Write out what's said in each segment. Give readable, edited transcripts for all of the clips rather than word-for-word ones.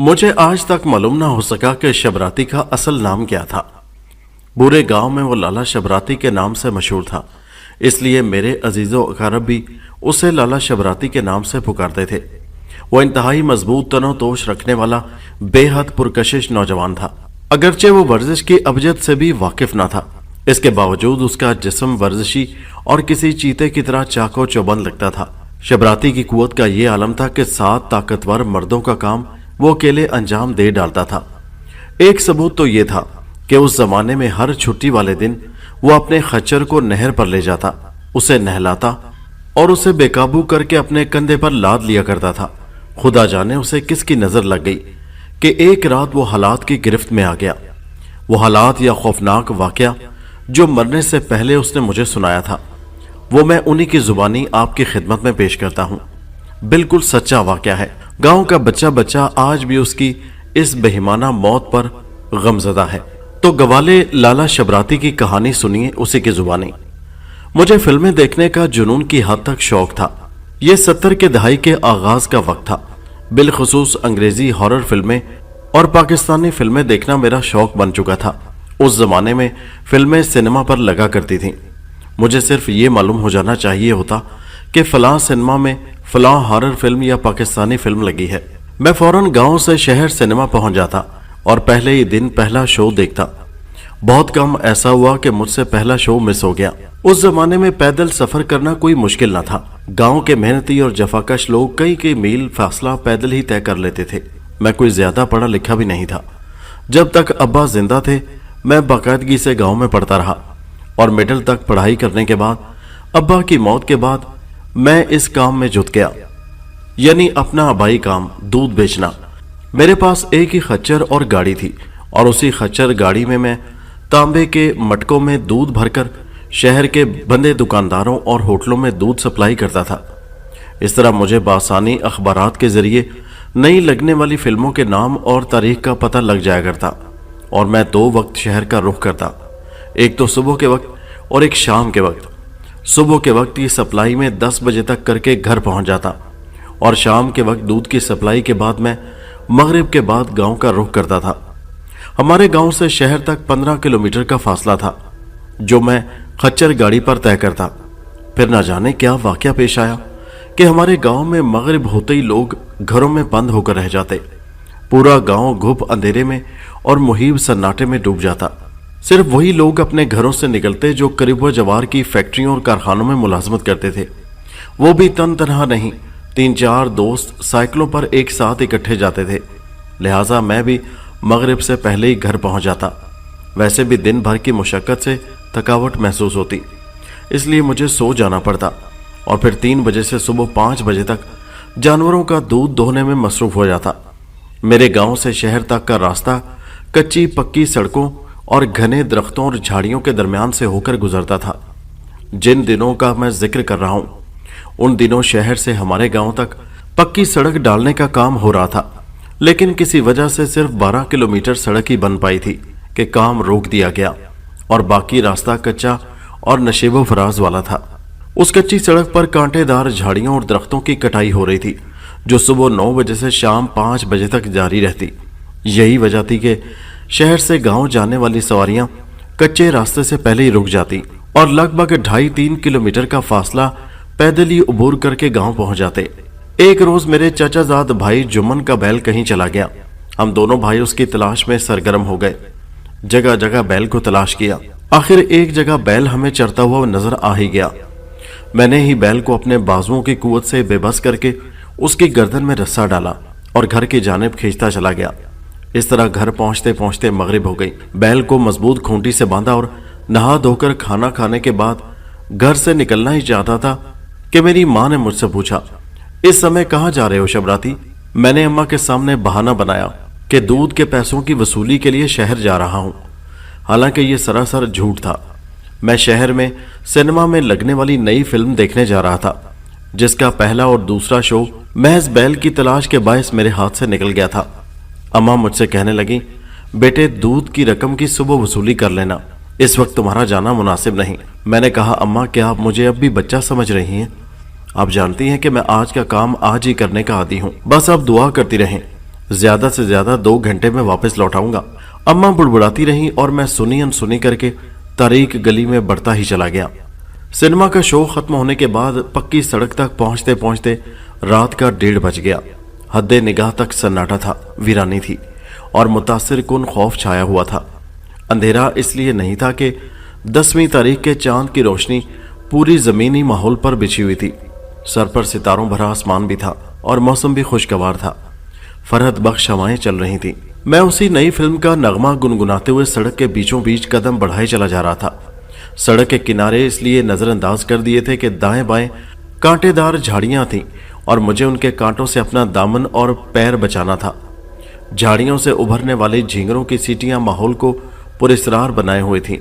مجھے آج تک معلوم نہ ہو سکا کہ شبراتی کا اصل نام کیا تھا۔ پورے گاؤں میں وہ لالا شبراتی کے نام سے مشہور تھا، اس لیے میرے عزیز و اقارب بھی اسے لالا شبراتی کے نام سے پکارتے تھے۔ وہ انتہائی مضبوط تن و توش رکھنے والا بے حد پرکشش نوجوان تھا۔ اگرچہ وہ ورزش کی ابجد سے بھی واقف نہ تھا، اس کے باوجود اس کا جسم ورزشی اور کسی چیتے کی طرح چاق و چوبند لگتا تھا۔ شبراتی کی قوت کا یہ عالم تھا کہ 7 طاقتور مردوں کا کام وہ اکیلے انجام دے ڈالتا تھا۔ ایک ثبوت تو یہ تھا کہ اس زمانے میں ہر چھٹی والے دن وہ اپنے خچر کو نہر پر لے جاتا، اسے نہلاتا اور اسے بے قابو کر کے اپنے کندھے پر لاد لیا کرتا تھا۔ خدا جانے اسے کس کی نظر لگ گئی کہ ایک رات وہ حالات کی گرفت میں آ گیا۔ وہ حالات یا خوفناک واقعہ جو مرنے سے پہلے اس نے مجھے سنایا تھا، وہ میں انہی کی زبانی آپ کی خدمت میں پیش کرتا ہوں۔ بالکل سچا واقعہ ہے۔ گاؤں کا بچہ آج بھی اس کی اس بہیمانہ موت پر غمزدہ ہے۔ تو گوالے لالا شبراتی کی کہانی سنیے اسی کی زبانی۔ مجھے فلمیں دیکھنے کا جنون کی حد تک شوق تھا۔ یہ 70 کے دہائی کے آغاز کا وقت تھا۔ بالخصوص انگریزی ہارر فلمیں اور پاکستانی فلمیں دیکھنا میرا شوق بن چکا تھا۔ اس زمانے میں فلمیں سینما پر لگا کرتی تھیں۔ مجھے صرف یہ معلوم ہو جانا چاہیے ہوتا کہ فلاں سینما میں فلاں ہارر فلم یا پاکستانی فلم لگی ہے۔ میں فوراً گاؤں سے شہر سینما پہنچ جاتا اور پہلے ہی دن پہلا شو دیکھتا۔ بہت کم ایسا ہوا کہ مجھ سے پہلا شو مس ہو گیا۔ اس زمانے میں پیدل سفر کرنا کوئی مشکل نہ تھا۔ گاؤں کے محنتی اور جفاکش لوگ کئی میل فاصلہ پیدل ہی طے کر لیتے تھے۔ میں کوئی زیادہ پڑھا لکھا بھی نہیں تھا۔ جب تک ابا زندہ تھے میں باقاعدگی سے گاؤں میں پڑھتا رہا اور مڈل تک پڑھائی کرنے کے بعد ابا کی موت کے بعد میں اس کام میں جت گیا، یعنی اپنا آبائی کام، دودھ بیچنا۔ میرے پاس ایک ہی خچر اور گاڑی تھی اور اسی خچر گاڑی میں تانبے کے مٹکوں میں دودھ بھر کر شہر کے بندے دکانداروں اور ہوٹلوں میں دودھ سپلائی کرتا تھا۔ اس طرح مجھے بآسانی اخبارات کے ذریعے نئی لگنے والی فلموں کے نام اور تاریخ کا پتہ لگ جایا کرتا اور میں 2 وقت شہر کا رخ کرتا، ایک تو صبح کے وقت اور ایک شام کے وقت۔ صبح کے وقت کی سپلائی میں 10 بجے تک کر کے گھر پہنچ جاتا اور شام کے وقت دودھ کی سپلائی کے بعد میں مغرب کے بعد گاؤں کا رخ کرتا تھا۔ ہمارے گاؤں سے شہر تک 15 کلومیٹر کا فاصلہ تھا جو میں خچر گاڑی پر طے کرتا۔ پھر نہ جانے کیا واقعہ پیش آیا کہ ہمارے گاؤں میں مغرب ہوتے ہی لوگ گھروں میں بند ہو کر رہ جاتے۔ پورا گاؤں گھپ اندھیرے میں اور مہیب سناٹے میں ڈوب جاتا۔ صرف وہی لوگ اپنے گھروں سے نکلتے جو قریب و جوار کی فیکٹریوں اور کارخانوں میں ملازمت کرتے تھے۔ وہ بھی تنہا نہیں، 3-4 دوست سائیکلوں پر ایک ساتھ اکٹھے جاتے تھے۔ لہٰذا میں بھی مغرب سے پہلے ہی گھر پہنچ جاتا۔ ویسے بھی دن بھر کی مشقت سے تھکاوٹ محسوس ہوتی، اس لیے مجھے سو جانا پڑتا اور پھر 3 بجے سے صبح 5 بجے تک جانوروں کا دودھ دوہنے میں مصروف ہو جاتا۔ میرے گاؤں سے شہر تک کا راستہ کچی پکی سڑکوں اور گھنے درختوں اور جھاڑیوں کے درمیان سے ہو کر گزرتا تھا۔ جن دنوں کا میں ذکر کر رہا ہوں ان دنوں شہر سے ہمارے گاؤں تک پکی سڑک ڈالنے کا کام ہو رہا تھا، لیکن کسی وجہ سے صرف 12 کلومیٹر سڑک ہی بن پائی تھی کہ کام روک دیا گیا اور باقی راستہ کچا اور نشیب و فراز والا تھا۔ اس کچی سڑک پر کانٹے دار جھاڑیوں اور درختوں کی کٹائی ہو رہی تھی جو صبح 9 بجے سے شام 5 بجے تک جاری رہتی۔ یہی وجہ تھی کہ شہر سے گاؤں جانے والی سواریاں کچے راستے سے پہلے ہی رک جاتی اور لگ بھگ 2.5-3 کلومیٹر کا فاصلہ پیدل ہی عبور کر کے گاؤں پہنچ جاتے۔ ایک روز میرے چچا زاد بھائی جمن کا بیل کہیں چلا گیا۔ ہم دونوں بھائی اس کی تلاش میں سرگرم ہو گئے، جگہ جگہ بیل کو تلاش کیا۔ آخر ایک جگہ بیل ہمیں چرتا ہوا نظر آ ہی گیا۔ میں نے ہی بیل کو اپنے بازوؤں کی قوت سے بے بس کر کے اس کی گردن میں رسا ڈالا اور گھر کی جانب کھینچتا چلا گیا۔ اس طرح گھر پہنچتے پہنچتے مغرب ہو گئی۔ بیل کو مضبوط کھونٹی سے باندھا اور نہا دھو کر کھانا کھانے کے بعد گھر سے نکلنا ہی چاہتا تھا کہ میری ماں نے مجھ سے پوچھا، اس سمے کہاں جا رہے ہو شبراتی؟ میں نے اماں کے سامنے بہانہ بنایا کہ دودھ کے پیسوں کی وصولی کے لیے شہر جا رہا ہوں، حالانکہ یہ سراسر جھوٹ تھا۔ میں شہر میں سینما میں لگنے والی نئی فلم دیکھنے جا رہا تھا جس کا پہلا اور دوسرا شو محض بیل کی تلاش کے باعث میرے ہاتھ سے نکل گیا تھا۔ اماں مجھ سے کہنے لگی، بیٹے دودھ کی رقم کی صبح وصولی کر لینا، اس وقت تمہارا جانا مناسب نہیں۔ میں نے کہا، اماں کیا آپ مجھے اب بھی بچہ سمجھ رہی ہیں؟ آپ جانتی ہیں کہ میں آج کا کام آج ہی کرنے کا عادی ہوں، بس آپ دعا کرتی رہیں، ज्यादा से ज्यादा 2 घंटे में वापस लौट आऊंगा। अम्मा बुड़बुड़ाती रहीं और मैं सुनी अनसुनी करके तारीक गली में बढ़ता ही चला गया। सिनेमा का शो खत्म होने के बाद पक्की सड़क तक पहुंचते पहुंचते रात का 1:30 बज गया। हद्दे निगाह तक सन्नाटा था, वीरानी थी और मुतासिर कुन खौफ छाया हुआ था। अंधेरा इसलिए नहीं था कि 10वीं तारीख के चांद की रोशनी पूरी जमीनी माहौल पर बिछी हुई थी। सर पर सितारों भरा आसमान भी था और मौसम भी खुशगवार था। फरहत बख्श हवाएं चल रही थी। मैं उसी नई फिल्म का नगमा गुनगुनाते हुए सड़क के बीचों बीच कदम बढ़ाए चला जा रहा था। सड़क के किनारे इसलिए नजरअंदाज कर दिए थे कि दाएं बाएं कांटेदार झाड़ियां थीं और मुझे उनके कांटों से अपना दामन और पैर बचाना था। झाड़ियों से उभरने वाली झींगरों की सीटियां माहौल को पुरस्कार बनाए हुए थीं,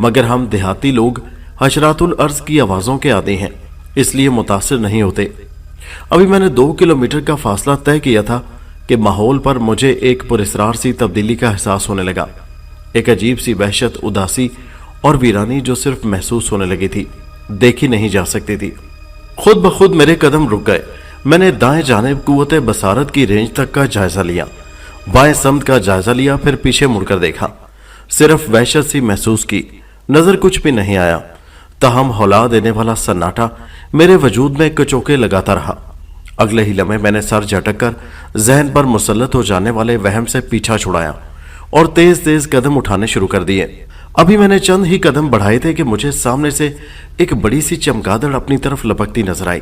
मगर हम देहाती लोग हशरातुल अर्ज की आवाजों के आदी हैं, इसलिए मुतासिर नहीं होते। अभी मैंने 2 किलोमीटर का फासला तय किया था कि माहौल पर मुझे एक पुरस्कार सी तब्दीली का एहसास होने लगा। एक अजीब सी वहशत, उदासी और वीरानी जो सिर्फ महसूस होने लगी थी, देखी नहीं जा सकती थी। खुद ब खुद मेरे कदम रुक गए। मैंने दाएं जानिब कुव्वते बसारत की रेंज तक का जायजा लिया, बाएं समत का जायजा लिया, फिर पीछे मुड़कर देखा। सिर्फ वहशत सी महसूस की, नजर कुछ भी नहीं आया। ताहम हौला देने वाला सन्नाटा मेरे वजूद में कचोके लगाता रहा। अगले ही लम्हे मैंने सर झटक कर जहन पर मुसल्लत हो जाने वाले वहम से पीछा छुड़ाया और तेज तेज कदम उठाने शुरू कर दिए। अभी मैंने चंद ही कदम बढ़ाए थे कि मुझे सामने से एक बड़ी सी चमगादड़ अपनी तरफ लपकती नजर आई।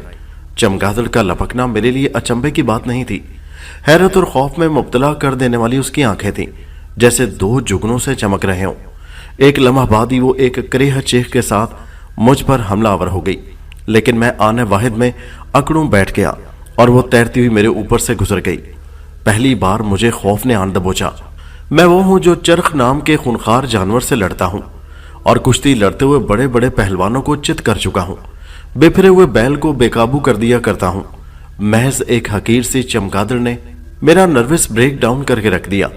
चमगादड़ का लपकना मेरे लिए अचंभे की बात नहीं थी। हैरत और खौफ में मुब्तला कर देने वाली उसकी आंखें थीं, जैसे 2 जुगनों से चमक रहे हों। एक लम्हा बाद ही वो एक करीह चीख के साथ मुझ पर हमलावर हो गई, लेकिन मैं आने वाहिद में अकड़ूं बैठ गया और वो तैरती हुई मेरे ऊपर से गुजर गई। पहली बार मुझे खौफ ने आन दबोचा। मैं वो हूं जो चरख नाम के खूनखार जानवर से लड़ता हूं और कुश्ती लड़ते हुए बड़े बड़े पहलवानों को चित कर चुका हूं। बिफरे हुए बैल को बेकाबू कर दिया करता हूं। महज एक हकीर सी चमगादड़ ने मेरा नर्वस ब्रेक डाउन करके रख दिया।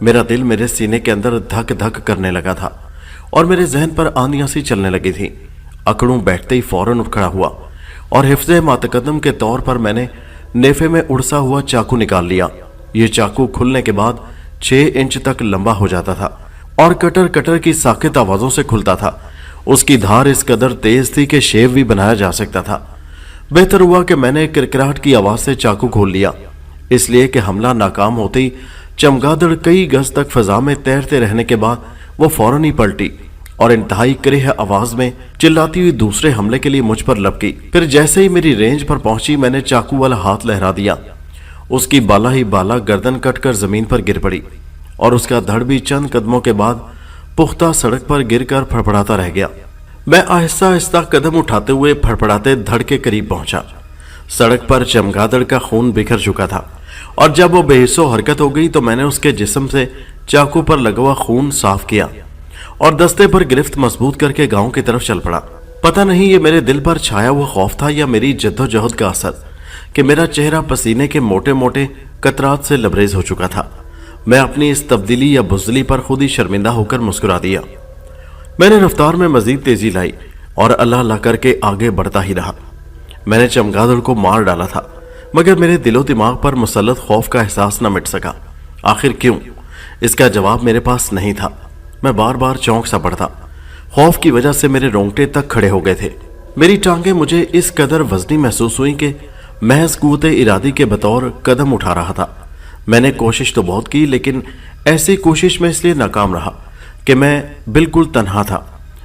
मेरा दिल मेरे सीने के अंदर धक धक करने लगा था और मेरे जहन पर आंधियां सी चलने लगी थी। अकड़ूं बैठते ही फौरन उठ खड़ा हुआ और हिफ्ज़े मातकदम के तौर पर मैंने नेफे में उड़सा हुआ चाकू निकाल लिया। ये चाकू खुलने के बाद 6 इंच तक लंबा हो जाता था और कटर कटर की साकित आवाजों से खुलता था। उसकी धार इस कदर तेज थी कि शेव भी बनाया जा सकता था। बेहतर हुआ कि मैंने किरकिराहट की आवाज से चाकू खोल लिया, इसलिए कि हमला नाकाम होते ही चमगादड़ कई गज तक फजा में तैरते रहने के बाद वो फौरन ही पलटी और इंतहाई करीह आवाज में चिल्लाती हुई दूसरे हमले के लिए मुझ पर लपकी। फिर जैसे ही मेरी रेंज पर पहुंची, मैंने चाकू वाला हाथ लहरा दिया। उसकी बाला ही बाला गर्दन कटकर जमीन पर गिर पड़ी और उसका धड़ भी चंद कदमों के बाद पुख्ता सड़क पर गिरकर फड़फड़ाता रह गया। मैं आहिस्ता आहिस्ता कदम उठाते हुए फड़फड़ाते धड़ के करीब पहुंचा। सड़क पर चमगादड़ का खून बिखर चुका था और जब वो बेहिस्सो हरकत हो गई तो मैंने उसके जिस्म से चाकू पर लगा हुआ खून साफ किया और दस्ते पर गिरफ्त मजबूत करके गांव की तरफ चल पड़ा। पता नहीं ये मेरे दिल पर छाया हुआ खौफ था या मेरी जद्दोजहद का असर कि मेरा चेहरा पसीने के मोटे मोटे कतरात से लबरेज हो चुका था। मैं अपनी इस तब्दीली या बुज़दिली पर खुद ही शर्मिंदा होकर मुस्कुरा दिया। मैंने रफ्तार में मजीद तेजी लाई और अल्लाह अल्लाह करके आगे बढ़ता ही रहा। मैंने चमगादड़ को मार डाला था, मगर मेरे दिलो दिमाग पर मुसल्लत खौफ का एहसास न मिट सका। आखिर क्यों? इसका जवाब मेरे पास नहीं था। मैं बार बार चौंक सा पड़ता। खौफ की वजह से मेरे रोंगटे तक खड़े हो गए थे। मेरी टांगें मुझे इस कदर वजनी महसूस हुई कि महज कुव्वते इरादी के बतौर कदम उठा रहा था। मैंने कोशिश तो बहुत की, लेकिन ऐसी कोशिश में इसलिए नाकाम रहा कि मैं बिल्कुल तन्हा था,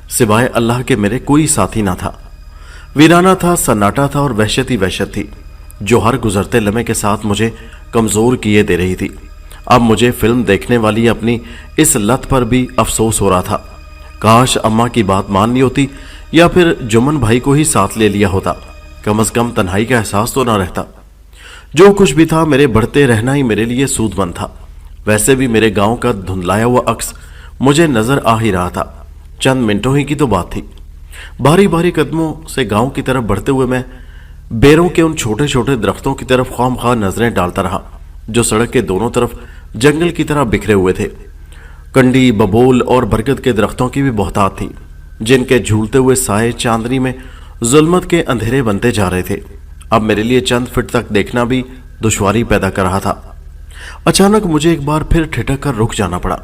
सिवाय अल्लाह के मेरे कोई साथी ना था। वीराना था, सन्नाटा था और वहशत ही वहशत थी, जो हर गुजरते लम्हे के साथ मुझे कमजोर किए दे रही थी। अब मुझे फिल्म देखने वाली अपनी इस लत पर भी अफसोस हो रहा था। काश अम्मा की बात मान ली होती या फिर जुम्मन भाई को ही साथ ले लिया होता। कम से कम तन्हाई का एहसास तो ना रहता। जो कुछ भी था, मेरे बढ़ते रहना ही मेरे लिए सूदमंद था। वैसे भी मेरे गांव का धुंधलाया हुआ अक्स मुझे नजर आ ही रहा था। चंद मिनटों ही की तो बात थी। भारी भारी कदमों से गांव की तरफ बढ़ते हुए मैं बेरों के उन छोटे छोटे दरख्तों की तरफ ख्वामख्वाह नजरें डालता रहा, जो सड़क के दोनों तरफ जंगल की तरह बिखरे हुए थे। कंडी, बबोल और बरगद के दरख्तों की भी बहुतात थी, जिनके झूलते हुए साए चांदनी में जुल्मत के अंधेरे बनते जा रहे थे। अब मेरे लिए चंद फीट तक देखना भी दुश्वारी पैदा कर रहा था। अचानक मुझे एक बार फिर ठिठक कर रुक जाना पड़ा।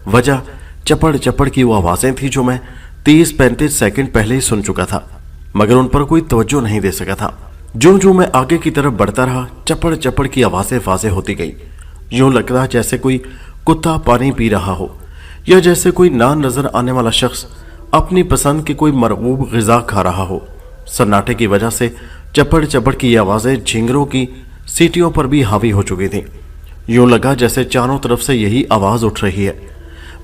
वजह चपड़ चपड़ की वो आवाजें थी जो मैं 30-35 सेकंड पहले ही सुन चुका था, मगर उन पर कोई तवज्जो नहीं दे सका था। जो जो मैं आगे की तरफ बढ़ता रहा, चपड़ चपड़ की आवाजें वाज़ेह होती गई। यूं लगता जैसे कोई कुत्ता पानी पी रहा हो, या जैसे कोई ना नजर आने वाला शख्स अपनी पसंद की कोई मरगूब ग़िज़ा खा रहा हो। सन्नाटे की वजह से चपड़ चपड़ की आवाजें झिंगरों की सीटियों पर भी हावी हो चुकी थीं। यूं लगा जैसे चारों तरफ से यही आवाज उठ रही है।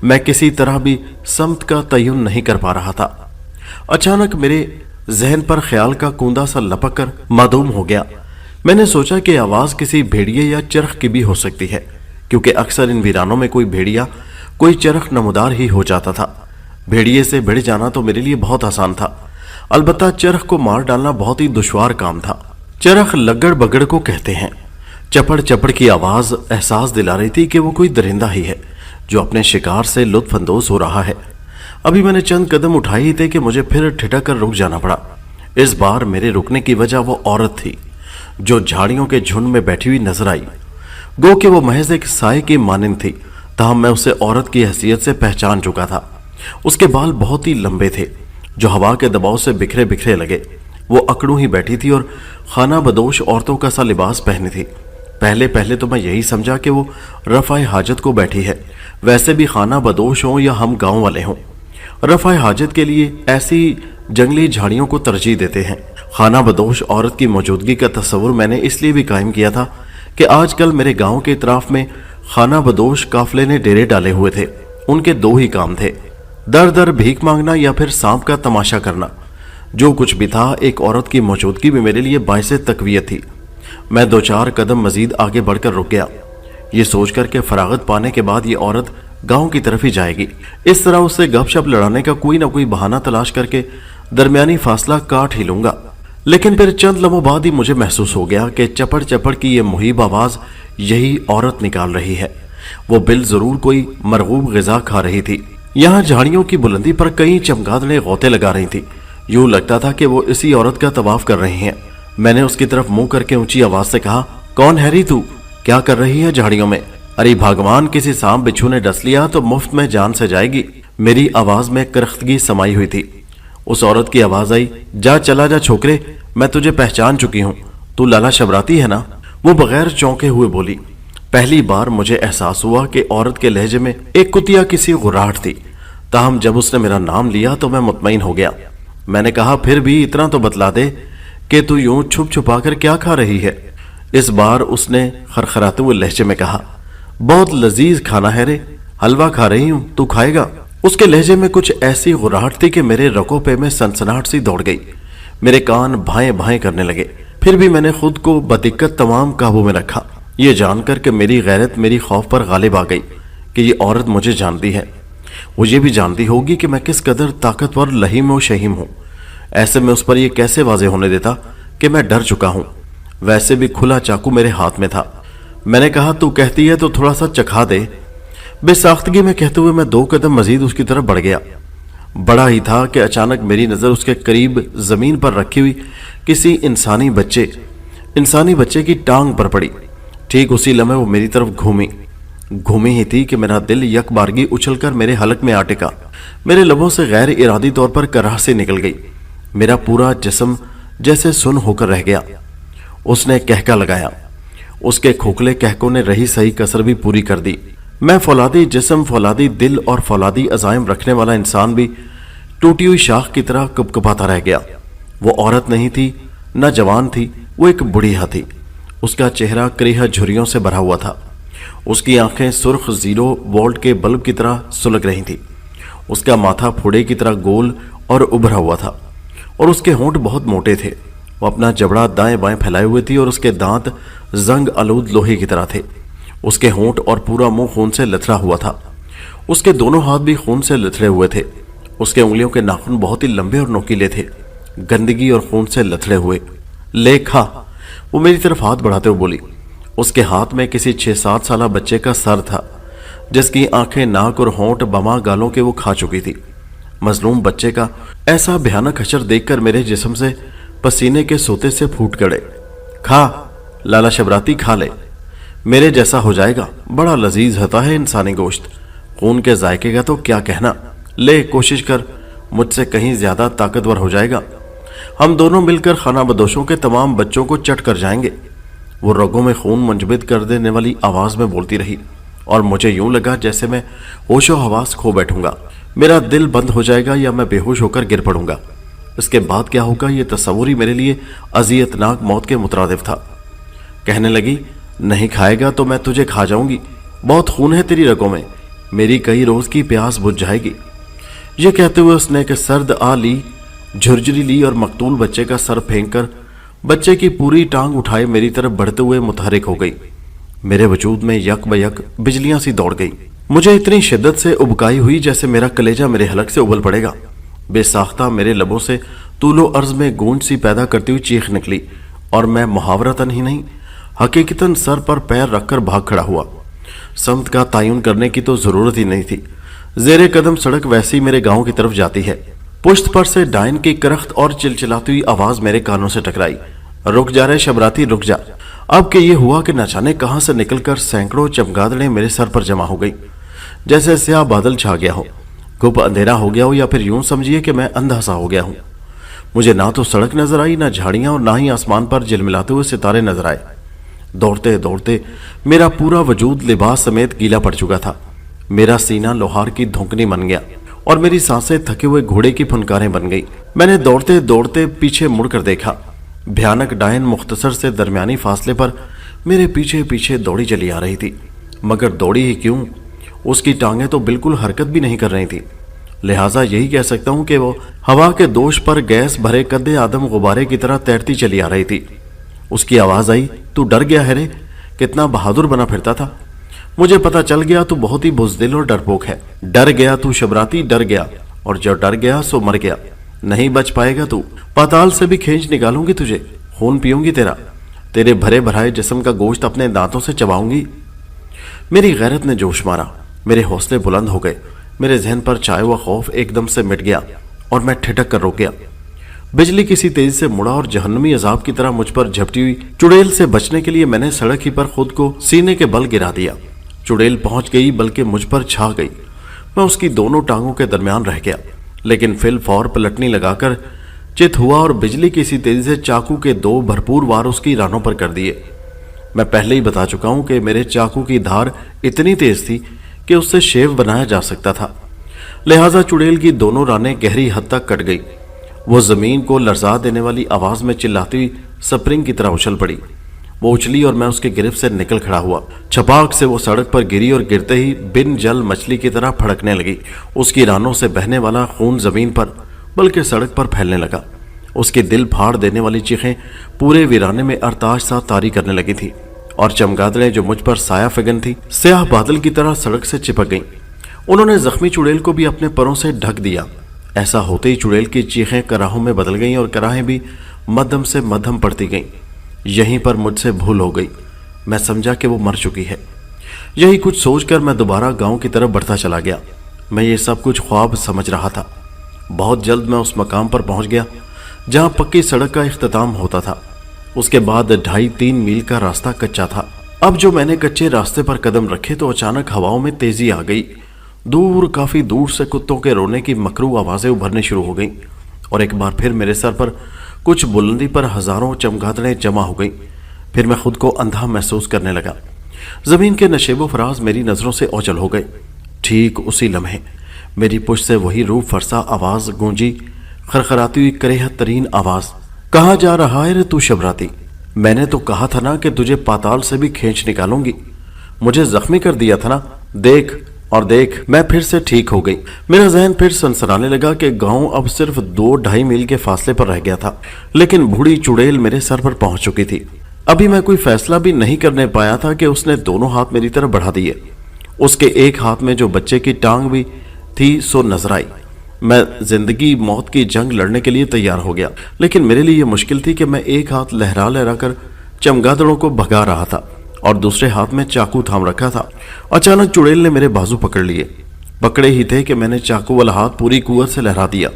मैं किसी तरह भी समत का तयन नहीं कर पा रहा था। अचानक मेरे जहन पर ख्याल का कूंदा सा लपक कर मादूम हो गया। मैंने सोचा कि आवाज किसी भेड़िए या चरख की भी हो सकती है, क्योंकि अक्सर इन वीरानों में कोई भेड़िया कोई चरख नमूदार ही हो जाता था। भेड़िए से भिड़ जाना तो मेरे लिए बहुत आसान था, अलबत्ता चरख को मार डालना बहुत ही दुश्वार काम था। चरख लगड़ बगड़ को कहते हैं। चपड़ चपड़ की आवाज एहसास दिला रही थी कि वो कोई दरिंदा ही है जो अपने शिकार से लुत्फ अंदोज हो रहा है। अभी मैंने चंद कदम उठाए ही थे कि मुझे फिर ठिठक कर रुक जाना पड़ा। इस बार मेरे रुकने की वजह वो औरत थी जो झाड़ियों के झुंड में बैठी हुई नजर आई। गो कि वो महज एक साए की मानिंद थी, ताहम मैं उसे औरत की हैसियत से पहचान चुका था। उसके बाल बहुत ही लंबे थे जो हवा के दबाव से बिखरे बिखरे लगे। वो अकड़ू ही बैठी थी और खाना बदोश औरतों का सा लिबास पहनी थी। पहले पहले तो मैं यही समझा कि वो रफ़ाए हाजत को बैठी है, वैसे भी खाना बदोश हों या हम गांव वाले हों, रफ़ाए हाजत के लिए ऐसी जंगली झाड़ियों को तरजीह देते हैं। खाना बदोश औरत की मौजूदगी का तस्वुर मैंने इसलिए भी कायम किया था कि आजकल मेरे गांव के इतराफ में खाना बदोश काफले ने डेरे डाले हुए थे। उनके दो ही काम थे, दर दर भीख मांगना या फिर सांप का तमाशा करना। जो कुछ भी था, एक औरत की मौजूदगी भी मेरे लिए बाइसे तकवीयत थी। मैं 2-4 कदम मजीद आगे बढ़कर रुक गया, ये सोचकर के फरागत पाने के बाद ये औरत गांव की तरफ ही जाएगी। इस तरह उससे गपशप लड़ाने का कोई ना कोई बहाना तलाश करके दरमियानी फासला काट ही लूंगा। लेकिन फिर चंद लम्हों बाद ही मुझे महसूस हो गया कि चपड़ चपड़ की ये मुहीब आवाज यही औरत निकाल रही है। वो बिल जरूर कोई मरगूब ग़िज़ा खा रही थी। यहाँ झाड़ियों की बुलंदी पर कई चमगादड़ें गौते लगा रही थी। यूं लगता था कि वो इसी औरत का तवाफ कर रही हैं। मैंने उसकी तरफ मुंह करके ऊंची आवाज से कहा, कौन है री तू? क्या कर रही है झाड़ियों में? अरे भगवान, किसी सांप बिच्छू ने डस लिया तो मुफ्त में जान से जाएगी। मेरी आवाज में करख्तगी समाई हुई थी। उस औरत की आवाज आई, जा चला जा छोकरे, मैं तुझे पहचान चुकी हूँ, तू लाला शबराती है ना? वो बगैर चौंके हुए बोली। पहली बार मुझे एहसास हुआ कि औरत के लहजे में एक कुतिया किसी गुर्राहट थी। ताहम जब उसने मेरा नाम लिया तो मैं मुतमईन हो गया। मैंने कहा, फिर भी इतना तो बतला दे कि तू यूं छुप छुपा कर क्या खा रही है? इस बार उसने खरखराते हुए लहजे में कहा, बहुत लजीज खाना है रे, हलवा खा रही हूं, तू खाएगा? उसके लहजे में कुछ ऐसी गुर्राहट थी कि मेरे रको पे में सनसनाहट सी दौड़ गई। मेरे कान भाएं भाएं करने लगे। फिर भी मैंने खुद को बदिक्कत तमाम काबू में रखा, ये जानकर कि मेरी गैरत मेरी खौफ पर गालिब आ गई कि ये औरत मुझे जानती है। वो ये भी जानती होगी कि मैं किस कदर ताकतवर लहीम व शहीम हूं। ऐसे में उस पर यह कैसे वाजे होने देता कि मैं डर चुका हूं। वैसे भी खुला चाकू मेरे हाथ में था। मैंने कहा, तू कहती है तो थोड़ा सा चखा दे। बेसाख्तगी में कहते हुए मैं 2 कदम मजीद उसकी तरफ बढ़ गया। बड़ा ही था कि अचानक मेरी नजर उसके करीब जमीन पर रखी हुई किसी इंसानी बच्चे की टांग पर पड़ी। ठीक उसी लम्हे वो मेरी तरफ घूमी ही थी कि मेरा दिल यकबारगी उछलकर मेरे हलक में आ टिका। मेरे लबों से गैर इरादी तौर पर कराह से निकल गई। मेरा पूरा जिस्म जैसे सुन होकर रह गया। उसने कहका लगाया। उसके खोखले कहकों ने रही सही कसर भी पूरी कर दी। मैं फौलादी जिस्म, फौलादी दिल और फौलादी अज़ाइम रखने वाला इंसान भी टूटी हुई शाख की तरह कपकपाता रह गया। वो औरत नहीं थी, न जवान थी, वो एक बुढ़िया थी। उसका चेहरा करीहा झुर्रियों से भरा हुआ था। उसकी आंखें सुर्ख 0 वोल्ट के बल्ब की तरह सुलग रही थी। उसका माथा फोड़े की तरह गोल और उभरा हुआ था और उसके होंठ बहुत मोटे थे। वो अपना जबड़ा दाएं बाएं फैलाए हुए थी और उसके दांत जंग आलूद लोहे की तरह थे। उसके होंठ और पूरा मुंह खून से लथड़ा हुआ था। उसके दोनों हाथ भी खून से लथड़े हुए थे। उसके उंगलियों के नाखून बहुत ही लंबे और नोकीले थे, गंदगी और खून से लथड़े हुए। ले खा, वो मेरी तरफ हाथ बढ़ाते हुए बोली। उसके हाथ में किसी 6-7 साल बच्चे का सर था, जिसकी आंखें, नाक और होंठ बमा गालों के वो खा चुकी थी। मजलूम बच्चे का ऐसा भयानक हशर देखकर मेरे जिस्म से पसीने के सोते से फूट गड़े। खा लाला शबराती, खा ले। میرے جیسا ہو جائے گا۔ بڑا لذیذ ہوتا ہے انسانی گوشت، خون کے ذائقے کا تو کیا کہنا۔ لے کوشش کر، مجھ سے کہیں زیادہ طاقتور ہو جائے گا۔ ہم دونوں مل کر خانہ بدوشوں کے تمام بچوں کو چٹ کر جائیں گے۔ وہ رگوں میں خون منجمد کر دینے والی آواز میں بولتی رہی اور مجھے یوں لگا جیسے میں ہوش و حواس کھو بیٹھوں گا، میرا دل بند ہو جائے گا یا میں بے ہوش ہو کر گر پڑوں گا۔ اس کے بعد کیا ہوگا یہ تصور ہی میرے لیے اذیتناک موت کے مترادف تھا۔ کہنے لگی، نہیں کھائے گا تو میں تجھے کھا جاؤں گی، بہت خون ہے تیری رگوں میں، میری کئی روز کی پیاس بجھ جائے گی۔ یہ کہتے ہوئے اس نے ایک سرد لی، جھرجری لی اور مقتول بچے کا سر پھینک کر بچے کی پوری ٹانگ اٹھائے میری طرف بڑھتے ہوئے متحرک ہو گئی۔ میرے وجود میں یک بیک بجلیاں سی دوڑ گئی، مجھے اتنی شدت سے ابکائی ہوئی جیسے میرا کلیجہ میرے حلق سے ابل پڑے گا۔ بے ساختہ میرے لبوں سے طول و عرض میں گونج سی پیدا کرتی ہوئی چیخ نکلی اور میں محاورتاً ہی نہیں حقیقتاً سر پر پیر رکھ کر بھاگ کھڑا ہوا۔ سمت کا تعین کرنے کی تو ضرورت ہی نہیں تھی، زیر قدم سڑک ویسی میرے گاؤں کی طرف جاتی ہے۔ پشت پر سے ڈائن کی کرخت اور چلچلاتی ہوئی آواز میرے کانوں سے ٹکرائی، رک جا رہے شبراتی، رک جا۔ اب کہ یہ ہوا کہ نہ جانے کہاں سے نکل کر سینکڑوں چمگادڑیں میرے سر پر جمع ہو گئی، جیسے سیاہ بادل چھا گیا ہو، گھپ اندھیرا ہو گیا ہو، یا پھر یوں سمجھیے کہ میں اندھا سا ہو گیا ہوں۔ مجھے نہ تو سڑک نظر آئی، نہ جھاڑیاں، اور نہ ہی آسمان پر جلملاتے ہوئے ستارے نظر آئے۔ دوڑتے دوڑتے میرا پورا وجود لباس سمیت گیلا پڑ چکا تھا، میرا سینہ لوہار کی دھونکنی بن گیا اور میری سانسیں تھکے ہوئے گھوڑے کی پھنکاریں بن گئی۔ میں نے دوڑتے دوڑتے پیچھے مڑ کر دیکھا، بھیانک ڈائن مختصر سے درمیانی فاصلے پر میرے پیچھے پیچھے دوڑی چلی آ رہی تھی، مگر دوڑی ہی کیوں، اس کی ٹانگیں تو بالکل حرکت بھی نہیں کر رہی تھی۔ لہٰذا یہی کہہ سکتا ہوں کہ وہ ہوا کے دوش پر گیس بھرے قد آدم غبارے کی طرح تیرتی چلی آ رہی تھی۔ اس کی آواز آئی، تو ڈر گیا ہے رے؟ کتنا بہادر بنا پھرتا تھا۔ مجھے پتا چل گیا تو بہت ہی بزدل اور ڈرپوک ہے۔ ڈر گیا تو شبراتی، ڈر گیا، اور جو ڈر گیا سو مر گیا، نہیں بچ پائے گا تو۔ پاتال سے بھی کھینچ نکالوں گی تجھے، خون پیوں گی تیرا، تیرے بھرے بھرائے جسم کا گوشت اپنے دانتوں سے چباؤں گی۔ میری غیرت نے جوش مارا، میرے حوصلے بلند ہو گئے، میرے ذہن پر چھایا ہوا خوف ایک دم سے مٹ گیا اور میں ٹھٹک کر رک گیا۔ بجلی کسی تیزی سے مڑا اور جہنمی عذاب کی طرح مجھ پر جھپٹی ہوئی چڑیل سے بچنے کے لیے میں نے سڑک ہی پر خود کو سینے کے بل گرا دیا۔ چڑیل پہنچ گئی بلکہ مجھ پر چھا گئی، میں اس کی دونوں ٹانگوں کے درمیان رہ گیا، لیکن فی الفور پلٹنی لگا کر چت ہوا اور بجلی کسی تیزی سے چاقو کے 2 بھرپور وار اس کی رانوں پر کر دیے۔ میں پہلے ہی بتا چکا ہوں کہ میرے چاقو کی دھار اتنی تیز تھی کہ اس سے شیو بنایا جا سکتا تھا، لہٰذا چڑیل کی دونوں رانیں گہری حد تک کٹ گئی۔ وہ زمین کو لرزا دینے والی آواز میں چلاتی ہوئی سپرنگ کی طرح اچھل پڑی۔ وہ اچھلی اور میں اس کے گرفت سے نکل کھڑا ہوا۔ چھپاک سے وہ سڑک پر گری اور گرتے ہی بن جل مچھلی کی طرح پھڑکنے لگی۔ اس کی رانوں سے بہنے والا خون زمین پر بلکہ سڑک پر پھیلنے لگا۔ اس کی دل پھاڑ دینے والی چیخیں پورے ویرانے میں ارتاش سا طاری کرنے لگی تھی، اور چمگادڑیں جو مجھ پر سایہ فگن تھی سیاہ بادل کی طرح سڑک سے چپک گئیں۔ انہوں نے زخمی چڑیل کو بھی اپنے پروں سے ڈھک دیا۔ ایسا ہوتے ہی چڑیل کی چیخیں کراہوں میں بدل گئیں اور کراہیں بھی مدھم سے مدھم پڑتی گئیں۔ یہیں پر مجھ سے بھول ہو گئی، میں سمجھا کہ وہ مر چکی ہے۔ یہی کچھ سوچ کر میں دوبارہ گاؤں کی طرف بڑھتا چلا گیا۔ میں یہ سب کچھ خواب سمجھ رہا تھا۔ بہت جلد میں اس مقام پر پہنچ گیا جہاں پکی سڑک کا اختتام ہوتا تھا۔ اس کے بعد 2.5-3 میل کا راستہ کچا تھا۔ اب جو میں نے کچے راستے پر قدم رکھے تو اچانک ہواؤں میں تیزی آ گئی۔ دور، کافی دور سے کتوں کے رونے کی مکروہ آوازیں ابھرنے شروع ہو گئیں، اور ایک بار پھر میرے سر پر کچھ بلندی پر ہزاروں چمگادڑیں جمع ہو گئیں۔ پھر میں خود کو اندھا محسوس کرنے لگا۔ زمین کے نشیب و فراز میری نظروں سے اوچل ہو گئے۔ ٹھیک اسی لمحے میری پشت سے وہی روح فرسا آواز گونجی، خرخراتی ہوئی کریہت ترین آواز، کہاں جا رہا ہے رے تو شبراتی؟ میں نے تو کہا تھا نا کہ تجھے پاتال سے بھی کھینچ نکالوں گی، مجھے زخمی کر دیا تھا نا، دیکھ اور دیکھ۔ میں پھر سے ٹھیک ہو گئی۔ میرا ذہن پھر سنسنانے لگا کہ گاؤں اب صرف 2-2.5 میل کے فاصلے پر رہ گیا تھا، لیکن بوڑھی چڑیل میرے سر پر پہنچ چکی تھی۔ ابھی میں کوئی فیصلہ بھی نہیں کرنے پایا تھا کہ اس نے دونوں ہاتھ میری طرف بڑھا دیے۔ اس کے ایک ہاتھ میں جو بچے کی ٹانگ بھی تھی سو نظر آئی۔ میں زندگی موت کی جنگ لڑنے کے لیے تیار ہو گیا، لیکن میرے لیے یہ مشکل تھی کہ میں ایک ہاتھ لہرا لہرا کر چمگادڑوں کو بھگا رہا تھا اور دوسرے ہاتھ میں چاقو تھام رکھا تھا۔ اچانک چڑیل نے میرے بازو پکڑ لیے۔ پکڑے ہی تھے کہ میں نے چاقو والا ہاتھ پوری قوت سے لہرا دیا۔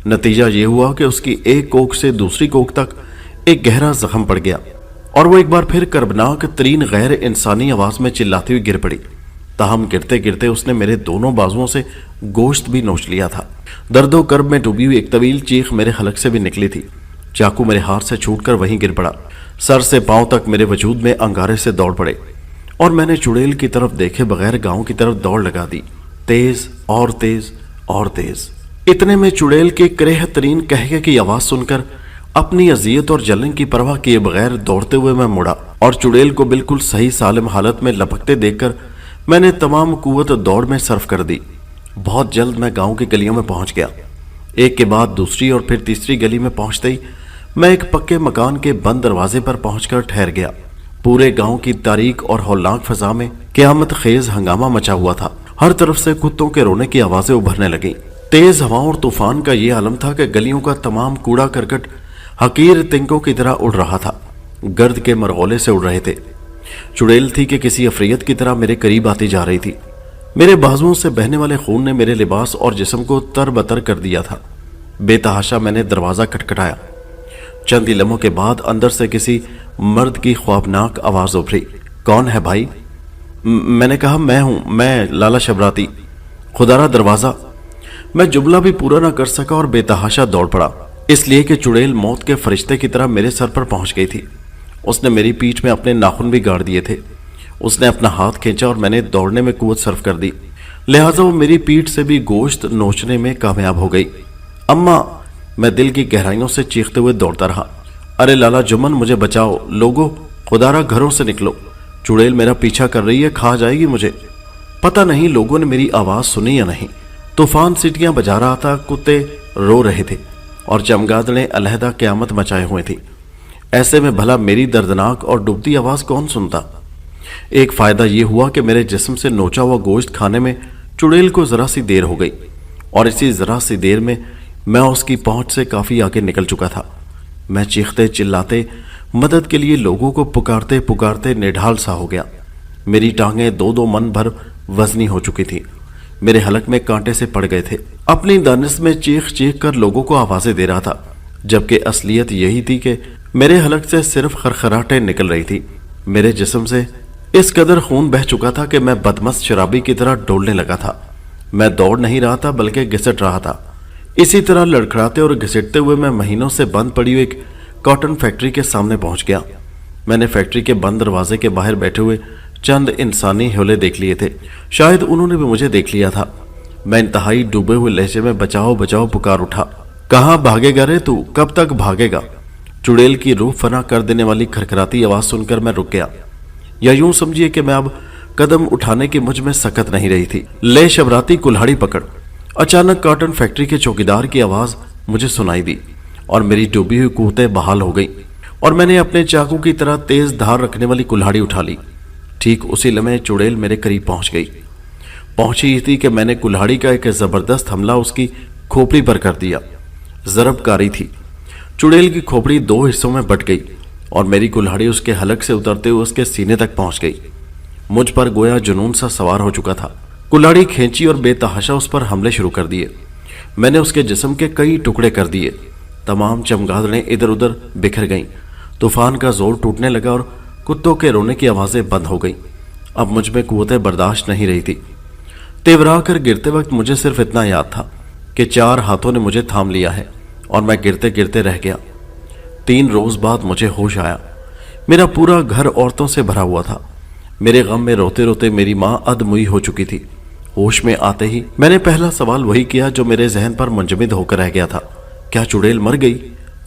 نتیجہ یہ ہوا کہ اس کی ایک کوکھ سے دوسری کوکھ تک ایک گہرا زخم پڑ گیا और वो एक बार फिर कर्बनाक तरीन गैर इंसानी आवाज में चिल्लाती हुई गिर पड़ी। ताहम गिरते गिरते उसने मेरे दोनों बाजुओं से गोश्त भी नोच लिया था। दर्दो कर्ब में डूबी हुई एक तवील चीख मेरे हलक से भी निकली थी। चाकू मेरे हाथ से छूटकर वहीं गिर पड़ा। सर से पांव तक मेरे वजूद में अंगारे से दौड़ पड़े और मैंने चुड़ैल की तरफ देखे बगैर गांव की तरफ दौड़ लगा दी, तेज और तेज और तेज। इतने में चुड़ैल के करेह तरीन कहके की आवाज सुनकर अपनी अजियत और जलन की परवाह किए बगैर दौड़ते हुए मैं मुड़ा और चुड़ैल को बिल्कुल सही सालिम हालत में लपकते देखकर मैंने तमाम कुव्वत दौड़ में सर्फ कर दी। बहुत जल्द मैं गांव की गलियों में पहुंच गया। एक के बाद दूसरी और फिर तीसरी गली में पहुंचते ही मैं एक पक्के मकान के बंद दरवाजे पर पहुंचकर ठहर गया। पूरे गांव की तारीक और हौलनाक फजा में क़यामत खेज हंगामा मचा हुआ था। हर तरफ से कुत्तों के रोने की आवाजें उभरने लगीं। तेज हवाओं और तूफान का ये आलम था कि गलियों का तमाम कूड़ा करकट हकीर तिनकों की तरह उड़ रहा था, गर्द के मरगोले से उड़ रहे थे। चुड़ैल थी कि किसी अफरियत की तरह मेरे करीब आती जा रही थी। मेरे बाजुओं से बहने वाले खून ने मेरे लिबास और जिस्म को तरबतर कर दिया था। बेतहाशा मैंने दरवाजा खटखटाया। चंद ही लम्हों के बाद अंदर से किसी मर्द की ख्वाबनाक आवाज उभरी। कौन है भाई? मैंने कहा मैं हूं, मैं लाला शबराती। खुदारा दरवाजा। मैं जुमला भी पूरा ना कर सका और बेतहाशा दौड़ पड़ा, इसलिए कि चुड़ैल मौत के फरिश्ते की तरह मेरे सर पर पहुंच गई थी। उसने मेरी पीठ में अपने नाखून भी गाड़ दिए थे। उसने अपना हाथ खींचा और मैंने दौड़ने में कुव्वत सर्फ कर दी, लिहाजा वो मेरी पीठ से भी गोश्त नोचने में कामयाब हो गई। अम्मा! मैं दिल की गहराइयों से चीखते हुए दौड़ता रहा। अरे लाला जुम्मन, मुझे बचाओ लोगो, खुदारा घरों से निकलो, चुड़ैल मेरा पीछा कर रही है, खा जाएगी मुझे। पता नहीं लोगों ने मेरी आवाज सुनी या नहीं। तूफान सीटियां बजा रहा था, कुत्ते रो रहे थे और चमगादड़ें अलहदा क़यामत मचाए हुए थी। ऐसे में भला मेरी दर्दनाक और डूबती आवाज कौन सुनता? एक फायदा यह हुआ कि मेरे जिस्म से नोचा हुआ गोश्त खाने में चुड़ैल को जरा सी देर हो गई और इसी जरा सी देर में मैं उसकी पहुंच से काफी आगे निकल चुका था। मैं चीखते चिल्लाते मदद के लिए लोगों को पुकारते पुकारते निढाल सा हो गया। मेरी टांगें दो दो मन भर वजनी हो चुकी थी। मेरे हलक में कांटे से पड़ गए थे। अपनी दानिश में चीख चीख कर लोगों को आवाजें दे रहा था, जबकि असलियत यही थी कि मेरे हलक से सिर्फ खरखराहटें निकल रही थी। मेरे जिस्म से इस कदर खून बह चुका था कि मैं बदमस्त शराबी की तरह डोलने लगा था। मैं दौड़ नहीं रहा था बल्कि घिसट रहा था। इसी तरह लड़खड़ाते और घिसटते हुए मैं महीनों से बंद पड़ी हुई एक कॉटन फैक्ट्री के सामने पहुंच गया। मैंने फैक्ट्री के बंद दरवाजे के बाहर बैठे हुए चंद इंसानी ह्योले देख लिए थे। शायद उन्होंने भी मुझे देख लिया था। मैं इंतहाई डूबे हुए लहजे में बचाओ बचाओ पुकार उठा। कहाँ भागेगा रे तू, कब तक भागेगा? चुड़ैल की रूह फना कर देने वाली खरखराती आवाज सुनकर मैं रुक गया, या यूं समझिए कि मैं अब कदम उठाने की मुझ में सकत नहीं रही थी। ले शबराती, कुल्हाड़ी पकड़। अचानक कॉटन फैक्ट्री के चौकीदार की आवाज मुझे सुनाई दी और मेरी डूबी हुई कूतें बहाल हो गई और मैंने अपने चाकू की तरह तेज धार रखने वाली कुल्हाड़ी उठा ली। ठीक उसी लम्हे चुड़ैल मेरे करीब पहुंच गई। पहुंची ही थी कि मैंने कुल्हाड़ी का एक जबरदस्त हमला उसकी खोपड़ी पर कर दिया। जरबकारी थी। चुड़ैल की खोपड़ी दो हिस्सों में बट गई और मेरी कुल्हाड़ी उसके हलक से उतरते हुए उसके सीने तक पहुंच गई। मुझ पर गोया जुनून सा सवार हो चुका था। कुल्हाड़ी खींची और बेतहाशा उस पर हमले शुरू कर दिए। मैंने उसके जिस्म के कई टुकड़े कर दिए। तमाम चमगादड़ें इधर उधर बिखर गईं। तूफान का जोर टूटने लगा और कुत्तों के रोने की आवाजें बंद हो गईं। अब मुझ में कुव्वतें बर्दाश्त नहीं रही थी। तेवरा कर गिरते वक्त मुझे सिर्फ इतना याद था कि 4 हाथों ने मुझे थाम लिया है और मैं गिरते गिरते रह गया। 3 रोज बाद मुझे होश आया। मेरा पूरा घर औरतों से भरा हुआ था। मेरे गम में रोते रोते मेरी माँ अधमुई हो चुकी थी। होश में आते ही मैंने पहला सवाल वही किया जो मेरे जहन पर मुंजमद होकर रह गया था। क्या चुड़ैल मर गई?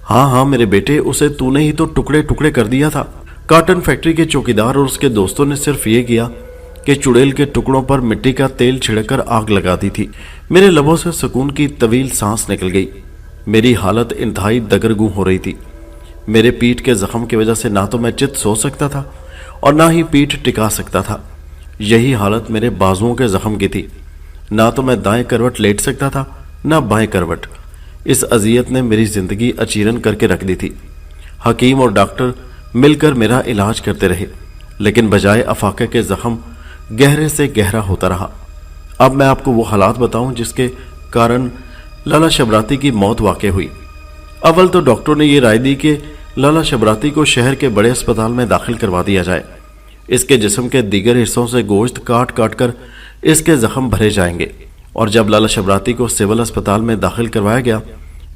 हाँ मेरे बेटे, उसे तूने ही तो टुकड़े टुकड़े कर दिया था। कॉटन फैक्ट्री के चौकीदार और उसके दोस्तों ने सिर्फ ये किया कि चुड़ैल के टुकड़ों पर मिट्टी का तेल छिड़कर आग लगा दी थी। मेरे लबों से सुकून की तवील सांस निकल गई। मेरी हालत इंतहाई दगरगू हो रही थी। मेरे पीठ के जख्म की वजह से ना तो मैं चित सो सकता था और ना ही पीठ टिका सकता था। यही हालत मेरे बाजुओं के जख्म की थी। ना तो मैं दाएं करवट लेट सकता था, ना बाएं करवट। इस अजियत ने मेरी जिंदगी अचीरन करके रख दी थी। हकीम और डॉक्टर मिलकर मेरा इलाज करते रहे, लेकिन बजाय अफाके के जख्म गहरे से गहरा होता रहा। अब मैं आपको वो हालात बताऊं जिसके कारण लाला शबराती की मौत वाक़ई हुई। अव्वल तो डॉक्टरों ने ये राय दी कि लाला शबराती को शहर के बड़े अस्पताल में दाखिल करवा दिया जाए। इसके जिस्म के दीगर हिस्सों से गोश्त काट काट कर इसके जख्म भरे जाएंगे। और जब लाला शबराती को सिविल अस्पताल में दाखिल करवाया गया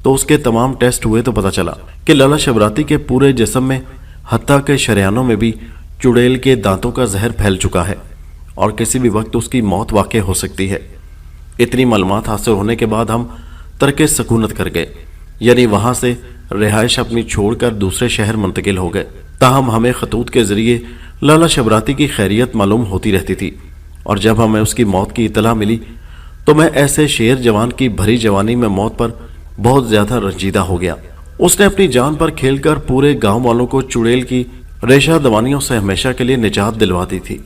तो उसके तमाम टेस्ट हुए तो पता चला कि लाला शबराती के पूरे जिस्म में हत्ता के शरियानों में भी चुड़ैल के दांतों का जहर फैल चुका है और किसी भी वक्त उसकी मौत वाक़ई हो सकती है। इतनी मालूमात हासिल होने के बाद हम तर्के सकूनत कर गए, यानी वहां से रिहाइश अपनी छोड़कर दूसरे शहर मुंतकिल हो गए। ताहम हमें खतूत के जरिए लाला शबराती की खैरियत मालूम होती रहती थी और जब हमें उसकी मौत की इतला मिली तो मैं ऐसे शेर जवान की भरी जवानी में मौत पर बहुत ज्यादा रंजीदा हो गया। उसने अपनी जान पर खेलकर पूरे गांव वालों को चुड़ैल की रेशा दवानियों से हमेशा के लिए निजात दिलवा दी थी।